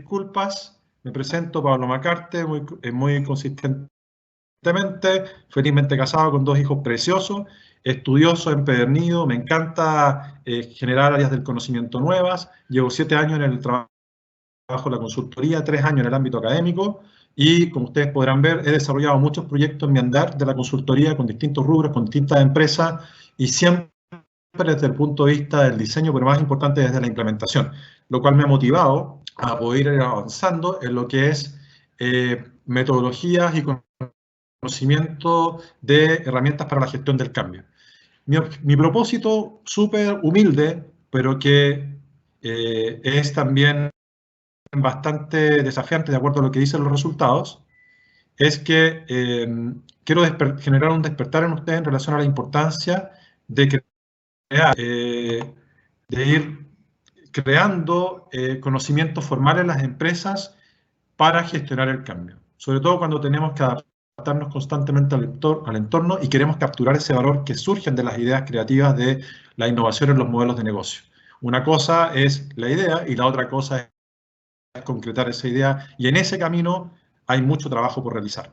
disculpas, me presento Pablo Macarte, muy consistentemente, felizmente casado con 2 hijos preciosos, estudioso, empedernido, me encanta generar áreas del conocimiento nuevas, llevo 7 años en el trabajo de la consultoría, 3 años en el ámbito académico y, como ustedes podrán ver, he desarrollado muchos proyectos en mi andar de la consultoría con distintos rubros, con distintas empresas y siempre desde el punto de vista del diseño, pero más importante desde la implementación, lo cual me ha motivado a poder ir avanzando en lo que es metodologías y conocimiento de herramientas para la gestión del cambio. Mi propósito súper humilde, pero que es también bastante desafiante de acuerdo a lo que dicen los resultados, es que quiero generar un despertar en ustedes en relación a la importancia de crear, de ir creando conocimientos formales en las empresas para gestionar el cambio. Sobre todo cuando tenemos que adaptarnos constantemente al entorno y queremos capturar ese valor que surgen de las ideas creativas de la innovación en los modelos de negocio. Una cosa es la idea y la otra cosa es concretar esa idea, y en ese camino hay mucho trabajo por realizar.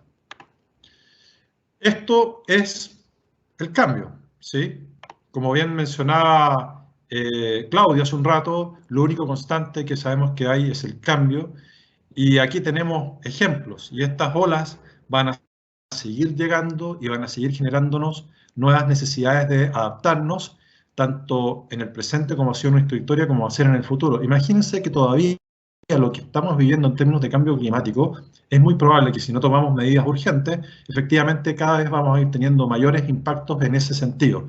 Esto es el cambio, ¿sí? Como bien mencionaba Claudio hace un rato, lo único constante que sabemos que hay es el cambio, y aquí tenemos ejemplos, y estas olas van a seguir llegando y van a seguir generándonos nuevas necesidades de adaptarnos, tanto en el presente como ha sido nuestra historia, como va a ser en el futuro. Imagínense que todavía lo que estamos viviendo en términos de cambio climático, es muy probable que si no tomamos medidas urgentes, efectivamente cada vez vamos a ir teniendo mayores impactos en ese sentido.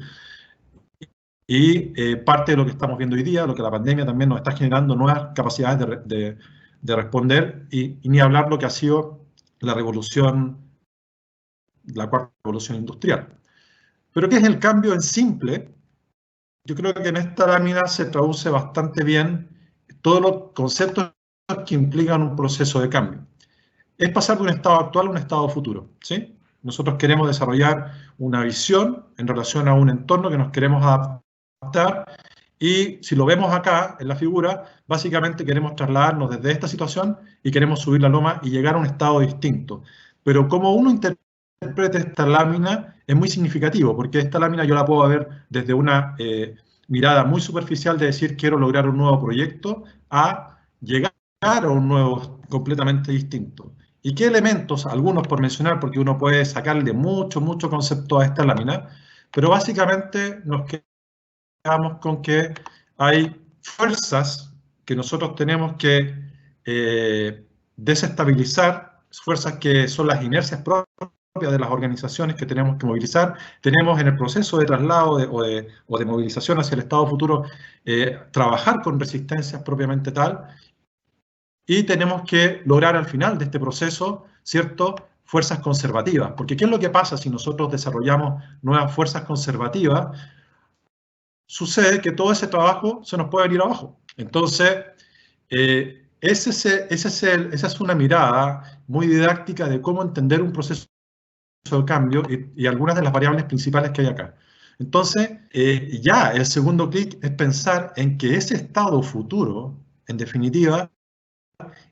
Y parte de lo que estamos viendo hoy día, lo que la pandemia también nos está generando, nuevas capacidades de responder, y ni hablar lo que ha sido la cuarta revolución industrial. Pero ¿qué es el cambio en simple? Yo creo que en esta lámina se traduce bastante bien todos los conceptos que implican un proceso de cambio. Es pasar de un estado actual a un estado futuro, ¿sí? Nosotros queremos desarrollar una visión en relación a un entorno que nos queremos adaptar, y si lo vemos acá en la figura, básicamente queremos trasladarnos desde esta situación y queremos subir la loma y llegar a un estado distinto. Pero como uno interprete esta lámina es muy significativo, porque esta lámina yo la puedo ver desde una mirada muy superficial de decir quiero lograr un nuevo proyecto, a llegar a un nuevo completamente distinto. ¿Y qué elementos? Algunos por mencionar, porque uno puede sacarle mucho concepto a esta lámina, pero básicamente nos quedamos con que hay fuerzas que nosotros tenemos que desestabilizar, fuerzas que son las inercias propias de las organizaciones que tenemos que movilizar. Tenemos en el proceso de traslado o de movilización hacia el estado futuro trabajar con resistencias propiamente tal, y tenemos que lograr al final de este proceso, ¿cierto?, fuerzas conservativas. Porque ¿qué es lo que pasa si nosotros desarrollamos nuevas fuerzas conservativas? Sucede que todo ese trabajo se nos puede venir abajo. Entonces, esa es una mirada muy didáctica de cómo entender un proceso de cambio y algunas de las variables principales que hay acá. Entonces, ya el segundo clic es pensar en que ese estado futuro, en definitiva,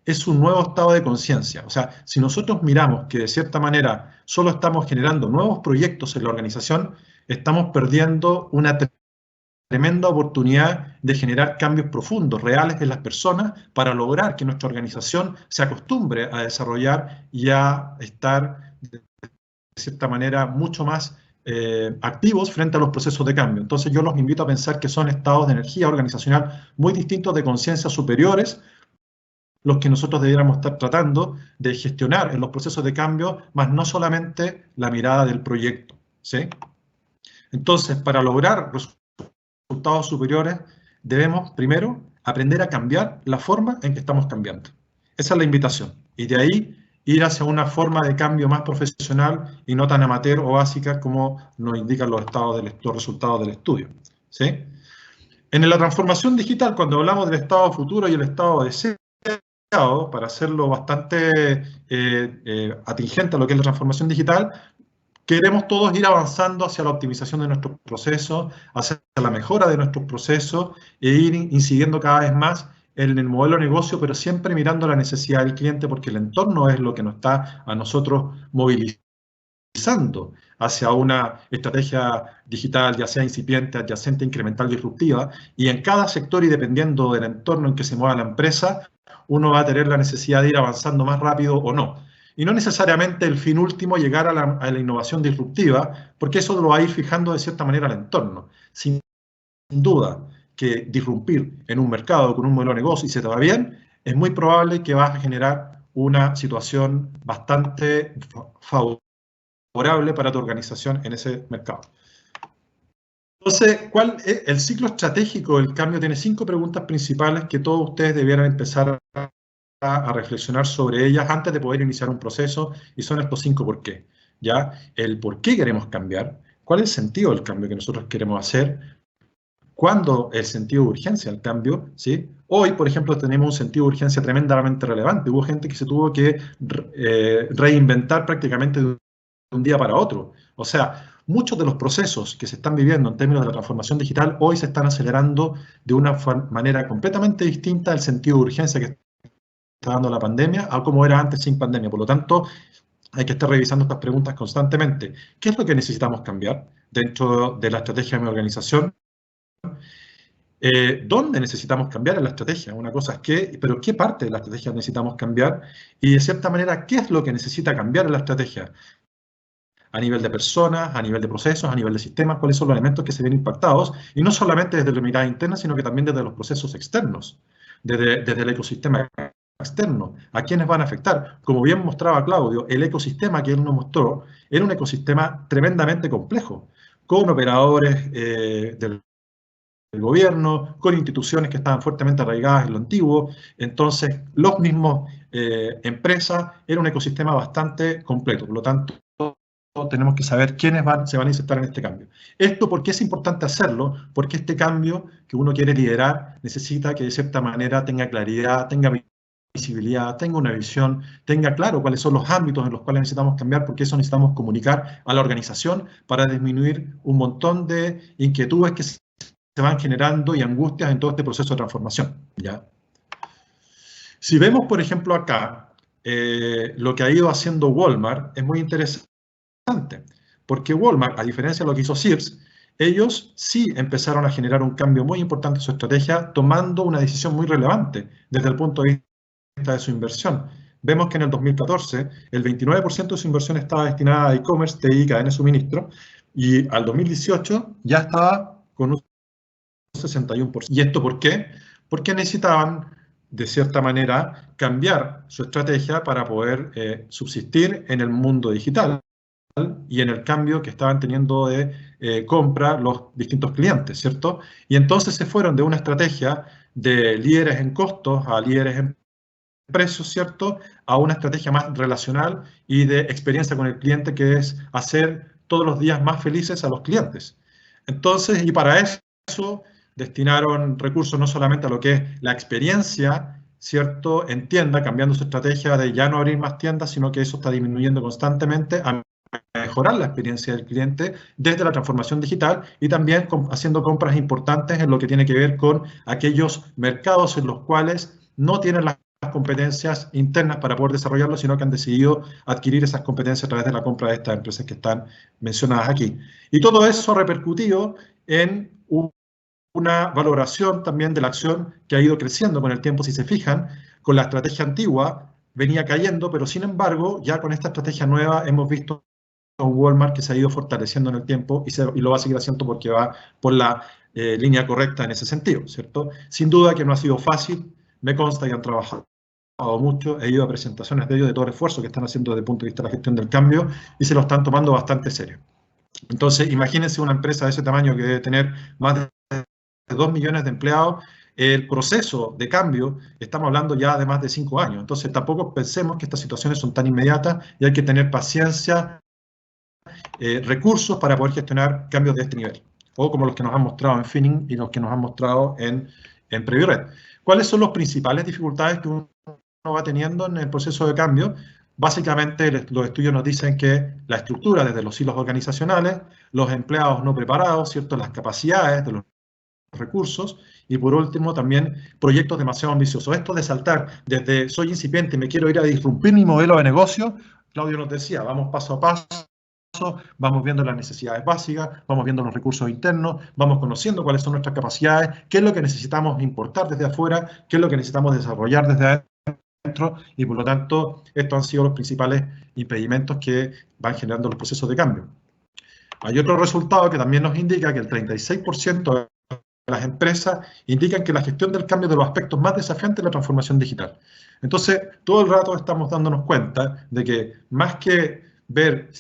es un nuevo estado de conciencia. O sea, si nosotros miramos que de cierta manera solo estamos generando nuevos proyectos en la organización, estamos perdiendo una tremenda oportunidad de generar cambios profundos, reales en las personas, para lograr que nuestra organización se acostumbre a desarrollar y a estar de cierta manera mucho más activos frente a los procesos de cambio. Entonces yo los invito a pensar que son estados de energía organizacional muy distintos, de conciencia superiores, los que nosotros debiéramos estar tratando de gestionar en los procesos de cambio, más no solamente la mirada del proyecto, ¿sí? Entonces, para lograr resultados superiores, debemos primero aprender a cambiar la forma en que estamos cambiando. Esa es la invitación. Y de ahí ir hacia una forma de cambio más profesional y no tan amateur o básica como nos indican los resultados del estudio, ¿sí? En la transformación digital, cuando hablamos del estado futuro y el estado deseado, para hacerlo bastante atingente a lo que es la transformación digital, queremos todos ir avanzando hacia la optimización de nuestros procesos, hacia la mejora de nuestros procesos, e ir incidiendo cada vez más en el modelo de negocio, pero siempre mirando la necesidad del cliente, porque el entorno es lo que nos está a nosotros movilizando hacia una estrategia digital, ya sea incipiente, adyacente, incremental, disruptiva, y en cada sector y dependiendo del entorno en que se mueva la empresa, uno va a tener la necesidad de ir avanzando más rápido o no. Y no necesariamente el fin último llegar a la innovación disruptiva, porque eso lo va a ir fijando de cierta manera el entorno. Sin duda que disrumpir en un mercado con un modelo de negocio y se te va bien, es muy probable que vas a generar una situación bastante favorable para tu organización en ese mercado. Entonces, ¿cuál es el ciclo estratégico del cambio? Tiene 5 preguntas principales que todos ustedes debieran empezar a reflexionar sobre ellas antes de poder iniciar un proceso, y son estos 5 por qué. ¿Ya? El por qué queremos cambiar, cuál es el sentido del cambio que nosotros queremos hacer, cuándo el sentido de urgencia del cambio, ¿sí? Hoy, por ejemplo, tenemos un sentido de urgencia tremendamente relevante. Hubo gente que se tuvo que reinventar prácticamente de un día para otro. O sea, muchos de los procesos que se están viviendo en términos de la transformación digital hoy se están acelerando de una manera completamente distinta al sentido de urgencia que está dando la pandemia a como era antes sin pandemia. Por lo tanto, hay que estar revisando estas preguntas constantemente. ¿Qué es lo que necesitamos cambiar dentro de la estrategia de mi organización? ¿Dónde necesitamos cambiar en la estrategia? Una cosa es qué, pero qué parte de la estrategia necesitamos cambiar y de cierta manera, ¿qué es lo que necesita cambiar en la estrategia? A nivel de personas, a nivel de procesos, a nivel de sistemas, cuáles son los elementos que se ven impactados, y no solamente desde la mirada interna, sino que también desde los procesos externos, desde el ecosistema externo, a quiénes van a afectar. Como bien mostraba Claudio, el ecosistema que él nos mostró era un ecosistema tremendamente complejo, con operadores del gobierno, con instituciones que estaban fuertemente arraigadas en lo antiguo. Entonces, los mismos empresas, era un ecosistema bastante completo. Por lo tanto, tenemos que saber quiénes se van a insertar en este cambio. Esto, ¿por qué es importante hacerlo? Porque este cambio que uno quiere liderar necesita que de cierta manera tenga claridad, tenga visibilidad, tenga una visión, tenga claro cuáles son los ámbitos en los cuales necesitamos cambiar, porque eso necesitamos comunicar a la organización para disminuir un montón de inquietudes que se van generando y angustias en todo este proceso de transformación, ¿ya? Si vemos, por ejemplo, acá, lo que ha ido haciendo Walmart es muy interesante, porque Walmart, a diferencia de lo que hizo Sears, ellos sí empezaron a generar un cambio muy importante en su estrategia, tomando una decisión muy relevante desde el punto de vista de su inversión. Vemos que en el 2014 el 29% de su inversión estaba destinada a e-commerce, TI, cadena de suministro, y al 2018 ya estaba con un 61%. ¿Y esto por qué? Porque necesitaban, de cierta manera, cambiar su estrategia para poder subsistir en el mundo digital y en el cambio que estaban teniendo de compra los distintos clientes, ¿cierto? Y entonces se fueron de una estrategia de líderes en costos a líderes en precios, ¿cierto? A una estrategia más relacional y de experiencia con el cliente, que es hacer todos los días más felices a los clientes. Entonces, y para eso destinaron recursos no solamente a lo que es la experiencia, ¿cierto? En tienda, cambiando su estrategia de ya no abrir más tiendas, sino que eso está disminuyendo constantemente a mejorar la experiencia del cliente desde la transformación digital y también haciendo compras importantes en lo que tiene que ver con aquellos mercados en los cuales no tienen las competencias internas para poder desarrollarlo, sino que han decidido adquirir esas competencias a través de la compra de estas empresas que están mencionadas aquí. Y todo eso ha repercutido en una valoración también de la acción que ha ido creciendo con el tiempo. Si se fijan, con la estrategia antigua venía cayendo, pero sin embargo, ya con esta estrategia nueva hemos visto un Walmart que se ha ido fortaleciendo en el tiempo y lo va a seguir haciendo porque va por la línea correcta en ese sentido, ¿cierto? Sin duda que no ha sido fácil, me consta que han trabajado mucho, he ido a presentaciones de ellos, de todo el esfuerzo que están haciendo desde el punto de vista de la gestión del cambio y se lo están tomando bastante serio. Entonces, imagínense una empresa de ese tamaño que debe tener más de 2 millones de empleados, el proceso de cambio, estamos hablando ya de más de 5 años. Entonces, tampoco pensemos que estas situaciones son tan inmediatas y hay que tener paciencia, recursos para poder gestionar cambios de este nivel, o como los que nos han mostrado en Finning y los que nos han mostrado en Previred. ¿Cuáles son las principales dificultades que uno va teniendo en el proceso de cambio? Básicamente, los estudios nos dicen que la estructura desde los hilos organizacionales, los empleados no preparados, ¿cierto? Las capacidades de los recursos, y por último también proyectos demasiado ambiciosos. Esto de saltar desde soy incipiente y me quiero ir a disrumpir mi modelo de negocio, Claudio nos decía, vamos paso a paso, vamos viendo las necesidades básicas, vamos viendo los recursos internos, vamos conociendo cuáles son nuestras capacidades, qué es lo que necesitamos importar desde afuera, qué es lo que necesitamos desarrollar desde adentro, y por lo tanto estos han sido los principales impedimentos que van generando los procesos de cambio. Hay otro resultado que también nos indica que el 36% de las empresas indican que la gestión del cambio es de los aspectos más desafiantes de la transformación digital. Entonces, todo el rato estamos dándonos cuenta de que más que ver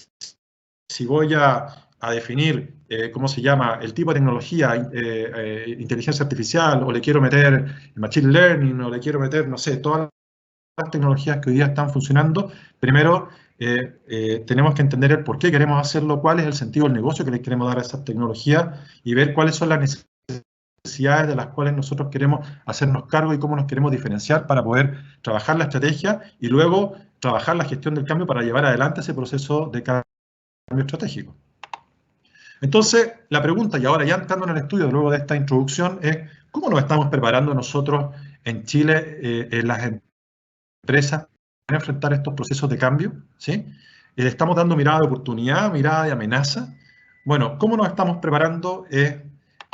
si voy a definir, ¿cómo se llama?, el tipo de tecnología, inteligencia artificial, o le quiero meter machine learning, o le quiero meter, no sé, todas las tecnologías que hoy día están funcionando, primero tenemos que entender el por qué queremos hacerlo, cuál es el sentido del negocio que le queremos dar a esas tecnologías y ver cuáles son las necesidades de las cuales nosotros queremos hacernos cargo y cómo nos queremos diferenciar para poder trabajar la estrategia y luego trabajar la gestión del cambio para llevar adelante ese proceso de cambio estratégico. Entonces, la pregunta, y ahora ya entrando en el estudio luego de esta introducción, es ¿cómo nos estamos preparando nosotros en Chile, en las empresas, para enfrentar estos procesos de cambio? ¿Sí? ¿Le estamos dando mirada de oportunidad, mirada de amenaza? Bueno, ¿cómo nos estamos preparando? Es,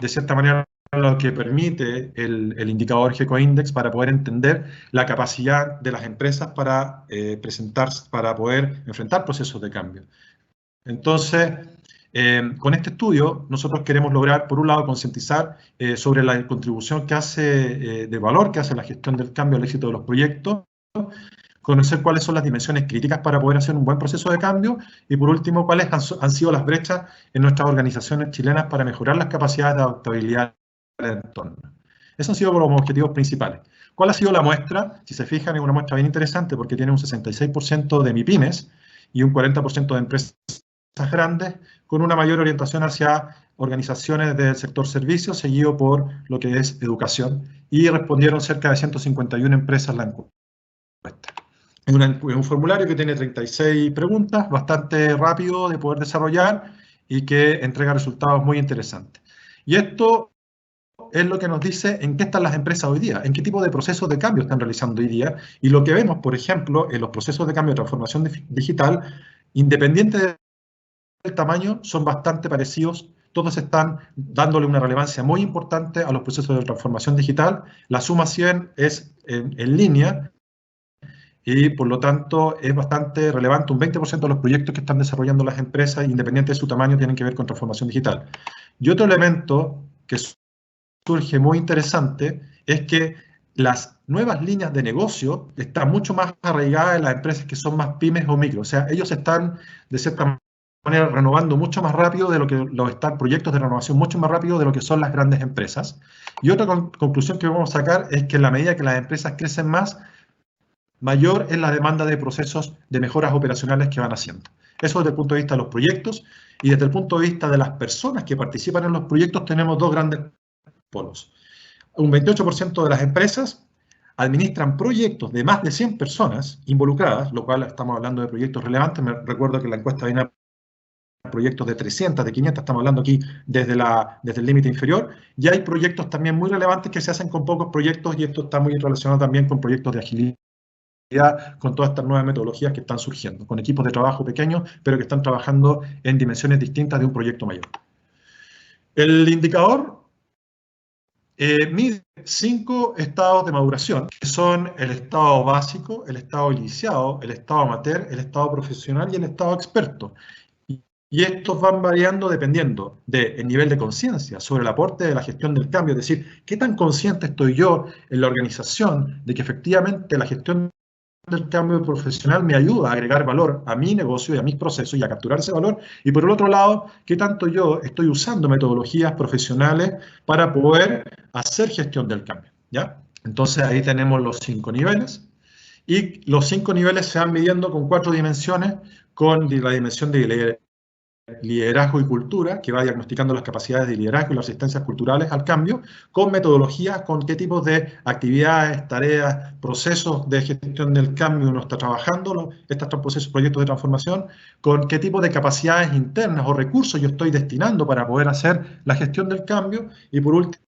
de cierta manera, lo que permite el indicador GECO Index para poder entender la capacidad de las empresas para para poder enfrentar procesos de cambio. Entonces, con este estudio, nosotros queremos lograr, por un lado, concientizar sobre la contribución que hace, de valor que hace la gestión del cambio al éxito de los proyectos, conocer cuáles son las dimensiones críticas para poder hacer un buen proceso de cambio y, por último, cuáles han sido las brechas en nuestras organizaciones chilenas para mejorar las capacidades de adaptabilidad del entorno. Esos han sido los objetivos principales. ¿Cuál ha sido la muestra? Si se fijan, es una muestra bien interesante porque tiene un 66% de MIPYMES y un 40% de empresas grandes, con una mayor orientación hacia organizaciones del sector servicios, seguido por lo que es educación, y respondieron cerca de 151 empresas la encuesta. Es un formulario que tiene 36 preguntas, bastante rápido de poder desarrollar y que entrega resultados muy interesantes. Y esto es lo que nos dice en qué están las empresas hoy día, en qué tipo de procesos de cambio están realizando hoy día, y lo que vemos, por ejemplo, en los procesos de cambio de transformación digital, independiente del tamaño, son bastante parecidos. Todos están dándole una relevancia muy importante a los procesos de transformación digital. La suma 100 es en línea y, por lo tanto, es bastante relevante. Un 20% de los proyectos que están desarrollando las empresas, independiente de su tamaño, tienen que ver con transformación digital. Y otro elemento que surge muy interesante es que las nuevas líneas de negocio están mucho más arraigadas en las empresas que son más pymes o micro. O sea, ellos están, de cierta manera, renovando mucho más rápido de lo que están proyectos de renovación mucho más rápido de lo que son las grandes empresas. Y otra conclusión que vamos a sacar es que en la medida que las empresas crecen más, mayor es la demanda de procesos de mejoras operacionales que van haciendo. Eso desde el punto de vista de los proyectos, y desde el punto de vista de las personas que participan en los proyectos tenemos dos grandes polos. Un 28% de las empresas administran proyectos de más de 100 personas involucradas, lo cual estamos hablando de proyectos relevantes. Me recuerdo que la encuesta viene a proyectos de 300, de 500, estamos hablando aquí desde el límite inferior, y hay proyectos también muy relevantes que se hacen con pocos proyectos, y esto está muy relacionado también con proyectos de agilidad, con todas estas nuevas metodologías que están surgiendo, con equipos de trabajo pequeños, pero que están trabajando en dimensiones distintas de un proyecto mayor. El indicador mide 5 estados de maduración, que son el estado básico, el estado iniciado, el estado amateur, el estado profesional y el estado experto. Y estos van variando dependiendo del nivel de conciencia sobre el aporte de la gestión del cambio, es decir, qué tan consciente estoy yo en la organización de que efectivamente la gestión del cambio profesional me ayuda a agregar valor a mi negocio y a mis procesos y a capturar ese valor. Y por el otro lado, qué tanto yo estoy usando metodologías profesionales para poder hacer gestión del cambio, ¿ya? Entonces ahí tenemos los 5 niveles. Y los 5 niveles se van midiendo con 4 dimensiones, con la dimensión de liderazgo y cultura, que va diagnosticando las capacidades de liderazgo y las resistencias culturales al cambio, con metodologías, con qué tipos de actividades, tareas, procesos de gestión del cambio uno está trabajando, estos proyectos de transformación, con qué tipo de capacidades internas o recursos yo estoy destinando para poder hacer la gestión del cambio, y por último,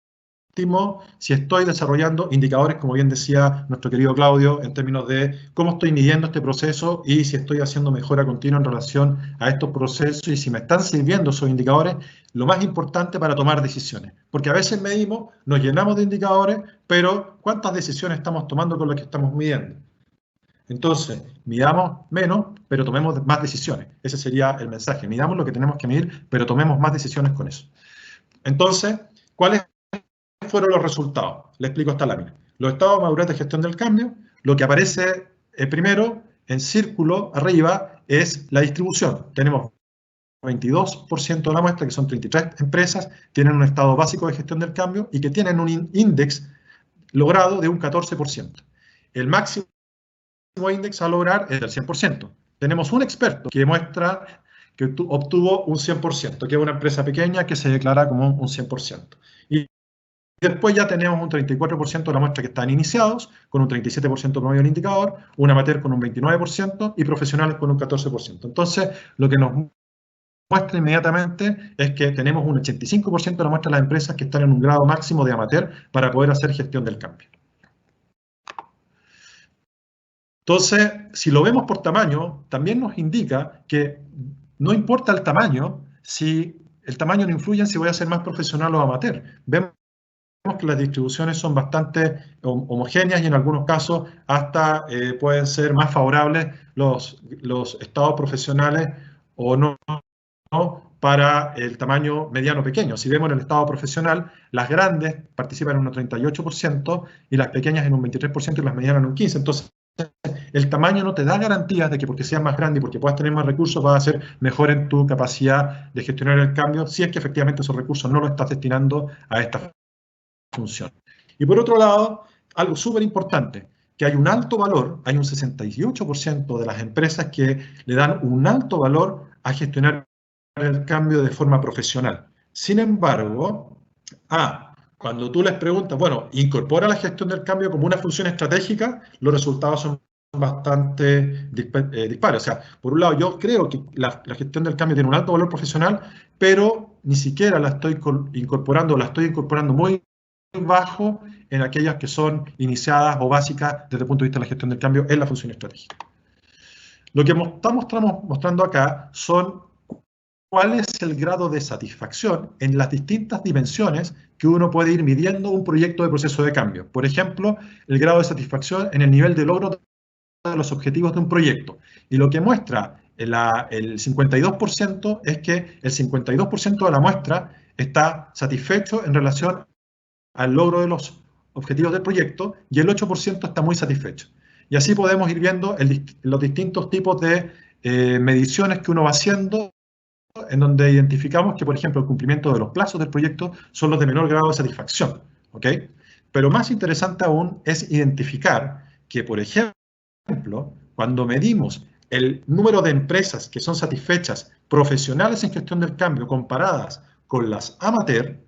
último, si estoy desarrollando indicadores, como bien decía nuestro querido Claudio, en términos de cómo estoy midiendo este proceso y si estoy haciendo mejora continua en relación a estos procesos y si me están sirviendo esos indicadores, lo más importante para tomar decisiones. Porque a veces medimos, nos llenamos de indicadores, pero ¿cuántas decisiones estamos tomando con lo que estamos midiendo? Entonces, midamos menos, pero tomemos más decisiones. Ese sería el mensaje. Midamos lo que tenemos que medir, pero tomemos más decisiones con eso. Entonces, ¿cuáles fueron los resultados? Le explico esta lámina. Los estados de madurez de gestión del cambio, lo que aparece primero en círculo arriba es la distribución. Tenemos 22% de la muestra, que son 33 empresas, tienen un estado básico de gestión del cambio y que tienen un índice logrado de un 14%. El máximo índice a lograr es del 100%. Tenemos un experto que demuestra que obtuvo un 100%, que es una empresa pequeña que se declara como un 100%. Y después ya tenemos un 34% de la muestra que están iniciados, con un 37% promedio del indicador, un amateur con un 29% y profesionales con un 14%. Entonces, lo que nos muestra inmediatamente es que tenemos un 85% de la muestra de las empresas que están en un grado máximo de amateur para poder hacer gestión del cambio. Entonces, si lo vemos por tamaño, también nos indica que no importa el tamaño, si el tamaño no influye en si voy a ser más profesional o amateur. Vemos que las distribuciones son bastante homogéneas y en algunos casos hasta pueden ser más favorables los estados profesionales o no para el tamaño mediano pequeño. Si vemos en el estado profesional, las grandes participan en un 38% y las pequeñas en un 23% y las medianas en un 15%. Entonces, el tamaño no te da garantías de que porque seas más grande y porque puedas tener más recursos vas a ser mejor en tu capacidad de gestionar el cambio si es que efectivamente esos recursos no los estás destinando a esta función. Y por otro lado, algo súper importante, que hay un alto valor, hay un 68% de las empresas que le dan un alto valor a gestionar el cambio de forma profesional. Sin embargo, cuando tú les preguntas, bueno, incorpora la gestión del cambio como una función estratégica, los resultados son bastante dispares. O sea, por un lado, yo creo que la gestión del cambio tiene un alto valor profesional, pero ni siquiera la estoy incorporando, la estoy incorporando muy bajo en aquellas que son iniciadas o básicas desde el punto de vista de la gestión del cambio en la función estratégica. Lo que estamos mostrando acá son cuál es el grado de satisfacción en las distintas dimensiones que uno puede ir midiendo un proyecto de proceso de cambio. Por ejemplo, el grado de satisfacción en el nivel de logro de los objetivos de un proyecto. Y lo que muestra el 52% es que el 52% de la muestra está satisfecho en relación al logro de los objetivos del proyecto y el 8% está muy satisfecho. Y así podemos ir viendo los distintos tipos de mediciones que uno va haciendo en donde identificamos que, por ejemplo, el cumplimiento de los plazos del proyecto son los de menor grado de satisfacción. ¿Ok? Pero más interesante aún es identificar que, por ejemplo, cuando medimos el número de empresas que son satisfechas profesionales en gestión del cambio comparadas con las amateur,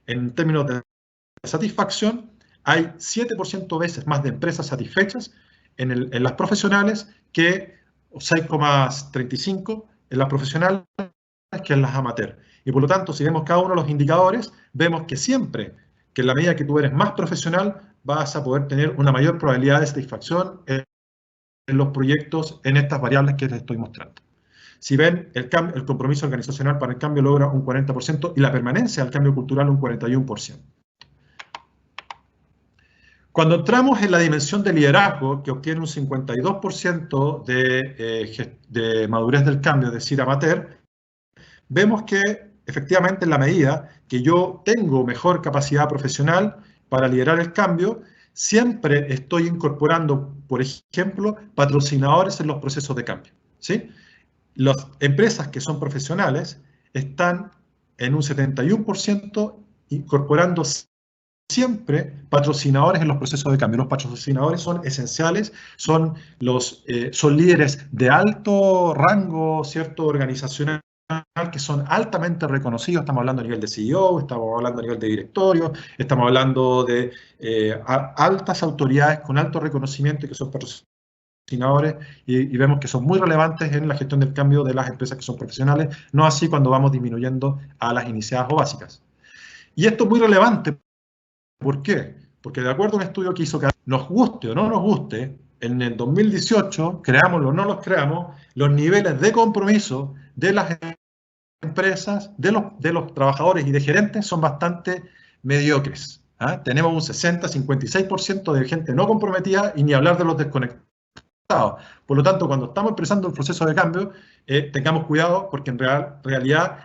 en términos de satisfacción, hay 7% veces más de empresas satisfechas en las profesionales que 6,35 en las profesionales que en las amateur. Y por lo tanto, si vemos cada uno de los indicadores, vemos que siempre que en la medida que tú eres más profesional, vas a poder tener una mayor probabilidad de satisfacción en los proyectos en estas variables que les estoy mostrando. Si ven, el compromiso organizacional para el cambio logra un 40% y la permanencia del cambio cultural un 41%. Cuando entramos en la dimensión de liderazgo, que obtiene un 52% de madurez del cambio, es decir, amateur, vemos que efectivamente en la medida que yo tengo mejor capacidad profesional para liderar el cambio, siempre estoy incorporando, por ejemplo, patrocinadores en los procesos de cambio. ¿Sí? Las empresas que son profesionales están en un 71% incorporando siempre patrocinadores en los procesos de cambio. Los patrocinadores son esenciales, son líderes de alto rango, ¿cierto?, organizacional, que son altamente reconocidos. Estamos hablando a nivel de CEO, estamos hablando a nivel de directorio, estamos hablando de altas autoridades con alto reconocimiento y que son patrocinadores y vemos que son muy relevantes en la gestión del cambio de las empresas que son profesionales, no así cuando vamos disminuyendo a las iniciadas o básicas. Y esto es muy relevante ¿Por qué? Porque de acuerdo a un estudio que hizo, que nos guste o no nos guste, en el 2018, creámoslo o no los creamos, los niveles de compromiso de las empresas, de los trabajadores y de gerentes son bastante mediocres. ¿Ah? Tenemos un 60-56% de gente no comprometida y ni hablar de los desconectados. Por lo tanto, cuando estamos empezando el proceso de cambio, tengamos cuidado porque en realidad,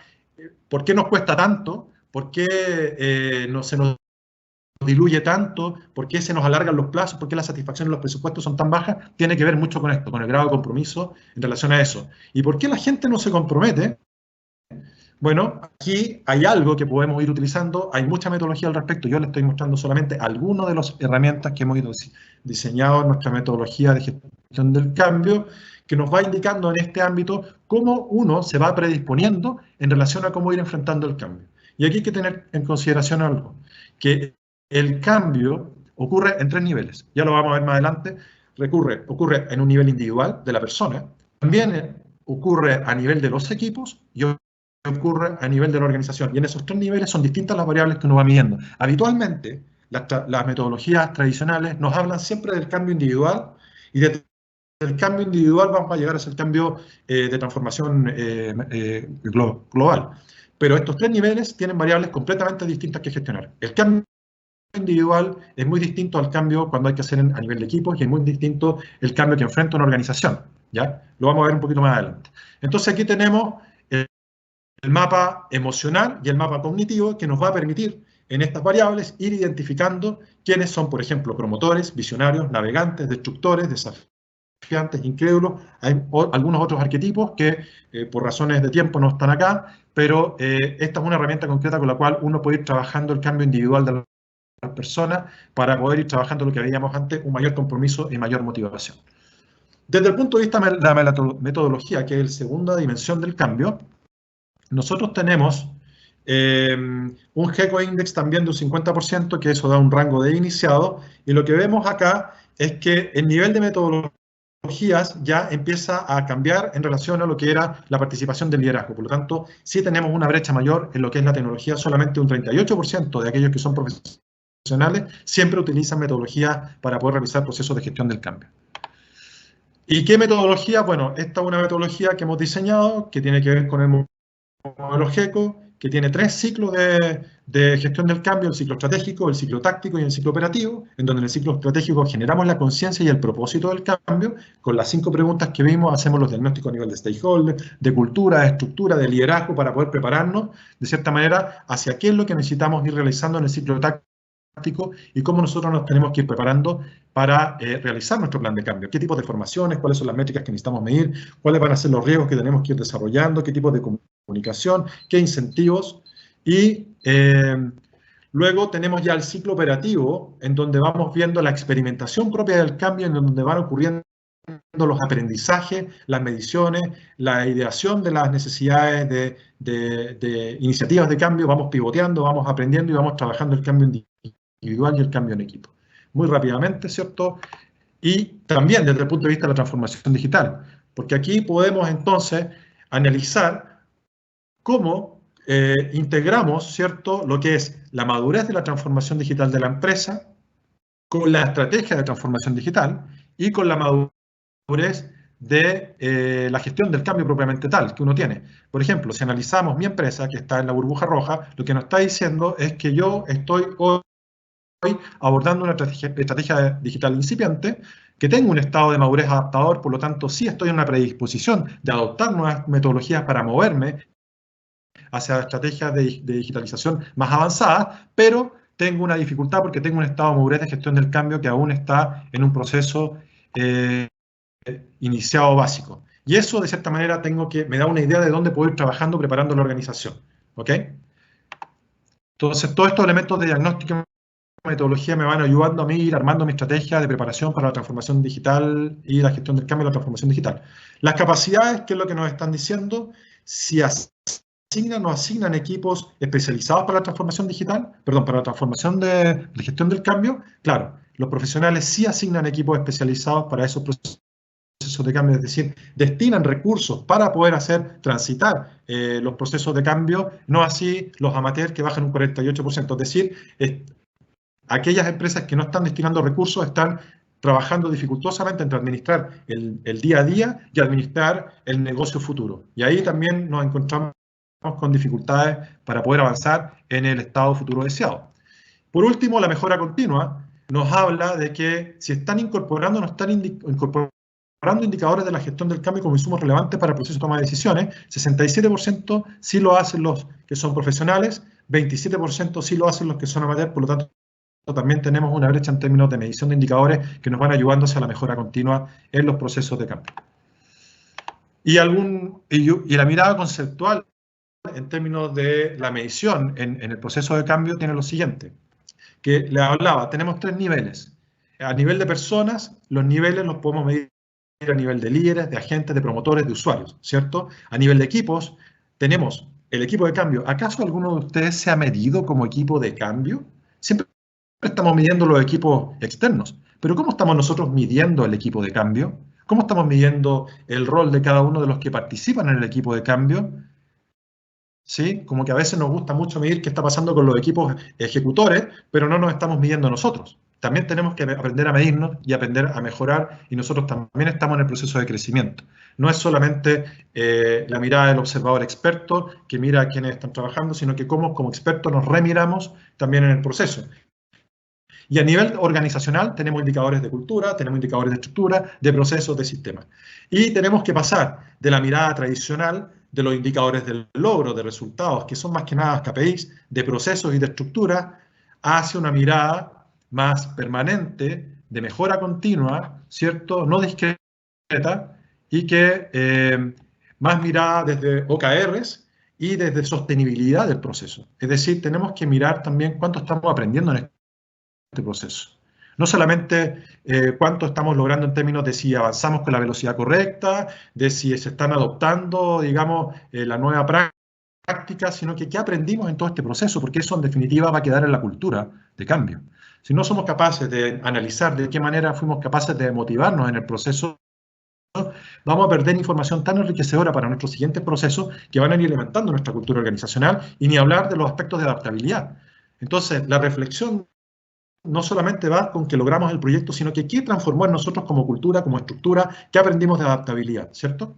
¿por qué nos cuesta tanto? ¿Por qué no se nos diluye tanto? ¿Por qué se nos alargan los plazos? ¿Por qué la satisfacción en los presupuestos son tan bajas? Tiene que ver mucho con esto, con el grado de compromiso en relación a eso. ¿Y por qué la gente no se compromete? Bueno, aquí hay algo que podemos ir utilizando, hay mucha metodología al respecto, yo les estoy mostrando solamente algunas de las herramientas que hemos diseñado en nuestra metodología de gestión del cambio, que nos va indicando en este ámbito cómo uno se va predisponiendo en relación a cómo ir enfrentando el cambio. Y aquí hay que tener en consideración algo, que el cambio ocurre en 3 niveles, ya lo vamos a ver más adelante, ocurre en un nivel individual de la persona, también ocurre a nivel de los equipos y ocurre a nivel de la organización. Y en esos 3 niveles son distintas las variables que uno va midiendo. Habitualmente, las metodologías tradicionales nos hablan siempre del cambio individual y del cambio individual vamos a llegar a ese cambio de transformación global. Pero estos 3 niveles tienen variables completamente distintas que gestionar. El cambio individual es muy distinto al cambio cuando hay que hacer a nivel de equipos y es muy distinto el cambio que enfrenta una organización. ¿Ya? Lo vamos a ver un poquito más adelante. Entonces aquí tenemos el mapa emocional y el mapa cognitivo que nos va a permitir en estas variables ir identificando quiénes son, por ejemplo, promotores, visionarios, navegantes, destructores, desafiantes, incrédulos. Hay algunos otros arquetipos que por razones de tiempo no están acá, pero esta es una herramienta concreta con la cual uno puede ir trabajando el cambio individual de las personas para poder ir trabajando lo que veíamos antes, un mayor compromiso y mayor motivación. Desde el punto de vista de la metodología, que es la segunda dimensión del cambio, nosotros tenemos un GECO Index también de un 50%, que eso da un rango de iniciado, y lo que vemos acá es que el nivel de metodologías ya empieza a cambiar en relación a lo que era la participación del liderazgo. Por lo tanto, sí tenemos una brecha mayor en lo que es la tecnología, solamente un 38% de aquellos que son profesionales siempre utilizan metodologías para poder realizar procesos de gestión del cambio. ¿Y qué metodología? Bueno, esta es una metodología que hemos diseñado que tiene que ver con el modelo GECO, que tiene 3 ciclos de gestión del cambio: el ciclo estratégico, el ciclo táctico y el ciclo operativo, en donde en el ciclo estratégico generamos la conciencia y el propósito del cambio. Con las 5 preguntas que vimos hacemos los diagnósticos a nivel de stakeholder, de cultura, de estructura, de liderazgo, para poder prepararnos de cierta manera hacia qué es lo que necesitamos ir realizando en el ciclo táctico y cómo nosotros nos tenemos que ir preparando para realizar nuestro plan de cambio. ¿Qué tipo de formaciones? ¿Cuáles son las métricas que necesitamos medir? ¿Cuáles van a ser los riesgos que tenemos que ir desarrollando? ¿Qué tipo de comunicación? ¿Qué incentivos? Y luego tenemos ya el ciclo operativo, en donde vamos viendo la experimentación propia del cambio, en donde van ocurriendo los aprendizajes, las mediciones, la ideación de las necesidades de iniciativas de cambio. Vamos pivoteando, vamos aprendiendo y vamos trabajando el cambio individual y el cambio en equipo. Muy rápidamente, ¿cierto? Y también desde el punto de vista de la transformación digital, porque aquí podemos entonces analizar cómo integramos, ¿cierto?, lo que es la madurez de la transformación digital de la empresa con la estrategia de transformación digital y con la madurez de la gestión del cambio propiamente tal que uno tiene. Por ejemplo, si analizamos mi empresa, que está en la burbuja roja, lo que nos está diciendo es que yo estoy hoy abordando una estrategia digital incipiente, que tengo un estado de madurez adaptador, por lo tanto sí estoy en una predisposición de adoptar nuevas metodologías para moverme hacia estrategias de digitalización más avanzadas, pero tengo una dificultad porque tengo un estado de madurez de gestión del cambio que aún está en un proceso iniciado básico. Y eso, de cierta manera, me da una idea de dónde puedo ir trabajando, preparando la organización. ¿Ok? Entonces, todos estos elementos de diagnóstico y metodología me van ayudando a mí a ir armando mi estrategia de preparación para la transformación digital y la gestión del cambio y la transformación digital. Las capacidades, ¿qué es lo que nos están diciendo? Si asignan o asignan equipos especializados para la transformación digital, perdón, para la transformación de gestión del cambio, claro, los profesionales sí asignan equipos especializados para esos procesos de cambio, es decir, destinan recursos para poder hacer transitar los procesos de cambio, no así los amateurs que bajan un 48%, es decir, aquellas empresas que no están destinando recursos están trabajando dificultosamente entre administrar el día a día y administrar el negocio futuro. Y ahí también nos encontramos con dificultades para poder avanzar en el estado futuro deseado. Por último, la mejora continua nos habla de que si están incorporando o no están incorporando indicadores de la gestión del cambio como insumos relevantes para el proceso de toma de decisiones, 67% sí lo hacen los que son profesionales, 27% sí lo hacen los que son amateurs, por lo tanto también tenemos una brecha en términos de medición de indicadores que nos van ayudando hacia la mejora continua en los procesos de cambio. Y la mirada conceptual en términos de la medición en el proceso de cambio tiene lo siguiente, que le hablaba, tenemos 3 niveles. A nivel de personas, los niveles los podemos medir a nivel de líderes, de agentes, de promotores, de usuarios, ¿cierto? A nivel de equipos, tenemos el equipo de cambio. ¿Acaso alguno de ustedes se ha medido como equipo de cambio? Siempre estamos midiendo los equipos externos, pero ¿cómo estamos nosotros midiendo el equipo de cambio? ¿Cómo estamos midiendo el rol de cada uno de los que participan en el equipo de cambio? ¿Sí? Como que a veces nos gusta mucho medir qué está pasando con los equipos ejecutores, pero no nos estamos midiendo nosotros. También tenemos que aprender a medirnos y aprender a mejorar, y nosotros también estamos en el proceso de crecimiento. No es solamente la mirada del observador experto que mira a quienes están trabajando, sino que como expertos nos remiramos también en el proceso. Y a nivel organizacional tenemos indicadores de cultura, tenemos indicadores de estructura, de procesos, de sistemas. Y tenemos que pasar de la mirada tradicional de los indicadores del logro, de resultados, que son más que nada KPIs, de procesos y de estructura, hacia una mirada más permanente, de mejora continua, ¿cierto? No discreta, y que más mirada desde OKRs y desde sostenibilidad del proceso. Es decir, tenemos que mirar también cuánto estamos aprendiendo en este proceso. No solamente cuánto estamos logrando en términos de si avanzamos con la velocidad correcta, de si se están adoptando, digamos, la nueva práctica, sino que qué aprendimos en todo este proceso, porque eso en definitiva va a quedar en la cultura de cambio. Si no somos capaces de analizar de qué manera fuimos capaces de motivarnos en el proceso, vamos a perder información tan enriquecedora para nuestros siguientes procesos que van a ir levantando nuestra cultura organizacional, y ni hablar de los aspectos de adaptabilidad. Entonces, la reflexión no solamente va con que logramos el proyecto, sino que qué transformó en nosotros como cultura, como estructura, qué aprendimos de adaptabilidad, ¿cierto?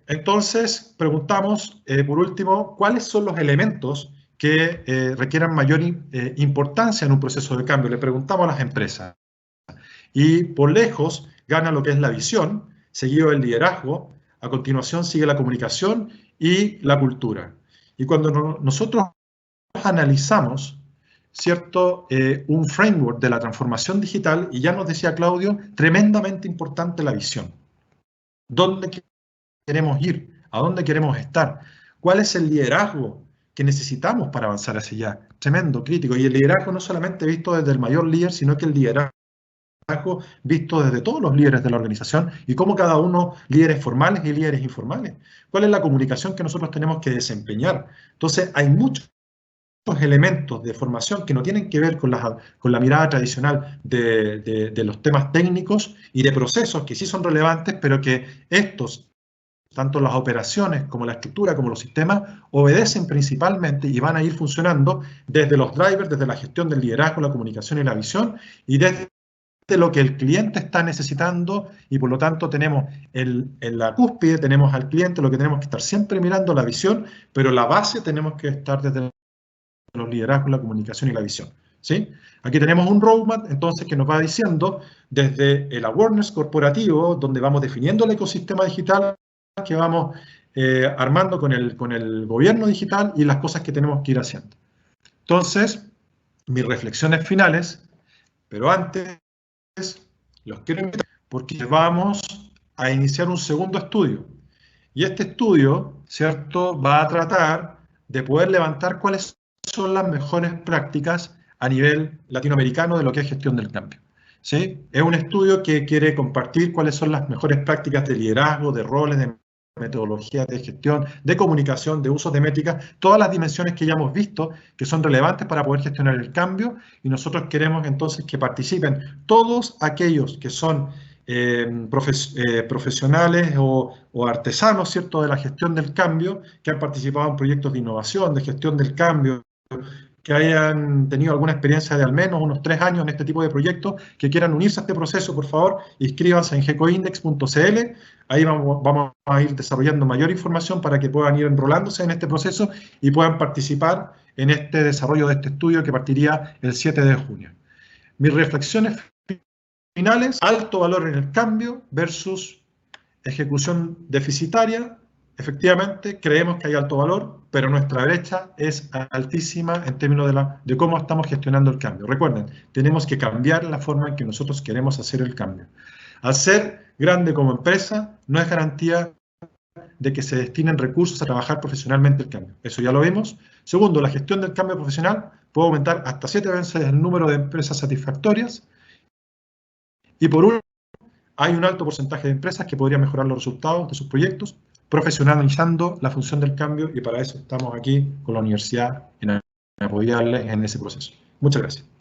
Entonces, preguntamos, por último, ¿cuáles son los elementos que requieran mayor importancia en un proceso de cambio? Le preguntamos a las empresas. Y por lejos gana lo que es la visión, seguido el liderazgo, a continuación sigue la comunicación y la cultura. Y cuando nosotros analizamos, ¿cierto? Un framework de la transformación digital, y ya nos decía Claudio, tremendamente importante la visión. ¿Dónde queremos ir? ¿A dónde queremos estar? ¿Cuál es el liderazgo que necesitamos para avanzar hacia allá? Tremendo, crítico. Y el liderazgo no solamente visto desde el mayor líder, sino que el liderazgo visto desde todos los líderes de la organización, y cómo cada uno, líderes formales y líderes informales. ¿Cuál es la comunicación que nosotros tenemos que desempeñar? Entonces, hay muchos elementos de formación que no tienen que ver con la mirada tradicional de los temas técnicos y de procesos que sí son relevantes, pero que estos, tanto las operaciones como la estructura como los sistemas, obedecen principalmente y van a ir funcionando desde los drivers, desde la gestión del liderazgo, la comunicación y la visión, y desde lo que el cliente está necesitando, y por lo tanto tenemos en la cúspide, tenemos al cliente, lo que tenemos que estar siempre mirando la visión, pero la base tenemos que estar desde los liderazgos, la comunicación y la visión, ¿sí? Aquí tenemos un roadmap, entonces, que nos va diciendo desde el awareness corporativo, donde vamos definiendo el ecosistema digital que vamos armando con el gobierno digital y las cosas que tenemos que ir haciendo. Entonces, mis reflexiones finales, pero antes los quiero invitar porque vamos a iniciar un segundo estudio. Y este estudio, ¿cierto?, va a tratar de poder levantar cuáles son las mejores prácticas a nivel latinoamericano de lo que es gestión del cambio, ¿sí? Es un estudio que quiere compartir cuáles son las mejores prácticas de liderazgo, de roles, de metodologías de gestión, de comunicación, de usos de métricas, todas las dimensiones que ya hemos visto que son relevantes para poder gestionar el cambio, y nosotros queremos entonces que participen todos aquellos que son profesionales o artesanos, ¿cierto?, de la gestión del cambio, que han participado en proyectos de innovación, de gestión del cambio, que hayan tenido alguna experiencia de al menos unos 3 años en este tipo de proyectos, que quieran unirse a este proceso, por favor, inscríbanse en gecoindex.cl. Ahí vamos a ir desarrollando mayor información para que puedan ir enrolándose en este proceso y puedan participar en este desarrollo de este estudio que partiría el 7 de junio. Mis reflexiones finales: alto valor en el cambio versus ejecución deficitaria. Efectivamente, creemos que hay alto valor, pero nuestra brecha es altísima en términos de cómo estamos gestionando el cambio. Recuerden, tenemos que cambiar la forma en que nosotros queremos hacer el cambio. Al ser grande como empresa, no es garantía de que se destinen recursos a trabajar profesionalmente el cambio. Eso ya lo vimos. Segundo, la gestión del cambio profesional puede aumentar hasta 7 veces el número de empresas satisfactorias. Y por último, hay un alto porcentaje de empresas que podrían mejorar los resultados de sus proyectos, profesionalizando la función del cambio, y para eso estamos aquí con la universidad en apoyarles en ese proceso. Muchas gracias.